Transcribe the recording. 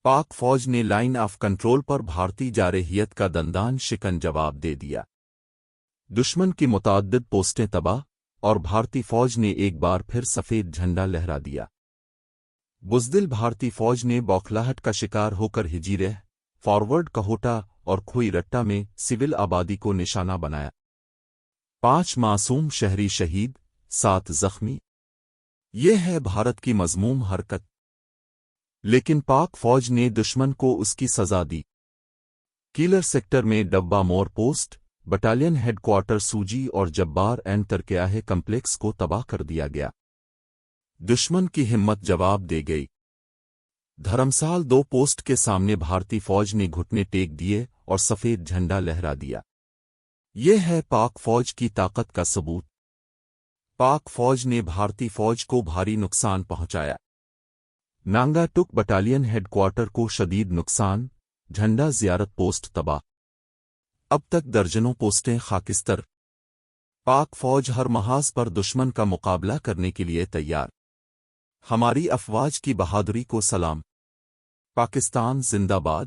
پاک فوج نے لائن آف کنٹرول پر بھارتی جارحیت کا دندان شکن جواب دے دیا۔ دشمن کی متعدد پوسٹیں تباہ، اور بھارتی فوج نے ایک بار پھر سفید جھنڈا لہرا دیا۔ بزدل بھارتی فوج نے بوکھلاہٹ کا شکار ہو کر ہجیرہ، فارورڈ کہوٹا اور کھوئی رٹا میں سول آبادی کو نشانہ بنایا۔ 5 معصوم شہری شہید، 7 زخمی۔ یہ ہے بھارت کی مذموم حرکت، لیکن پاک فوج نے دشمن کو اس کی سزا دی۔ کیلر سیکٹر میں ڈبہ مور پوسٹ، بٹالین ہیڈ کوارٹر سوجی اور جبار اینڈ ترکیاہ کمپلیکس کو تباہ کر دیا گیا۔ دشمن کی ہمت جواب دے گئی۔ دھرمسال 2 پوسٹ کے سامنے بھارتی فوج نے گھٹنے ٹیک دیے اور سفید جھنڈا لہرا دیا۔ یہ ہے پاک فوج کی طاقت کا ثبوت۔ پاک فوج نے بھارتی فوج کو بھاری نقصان پہنچایا۔ نانگا ٹک بٹالین ہیڈ کوارٹر کو شدید نقصان، جھنڈا زیارت پوسٹ تباہ۔ اب تک درجنوں پوسٹیں خاکستر۔ پاک فوج ہر محاذ پر دشمن کا مقابلہ کرنے کے لیے تیار۔ ہماری افواج کی بہادری کو سلام۔ پاکستان زندہ باد۔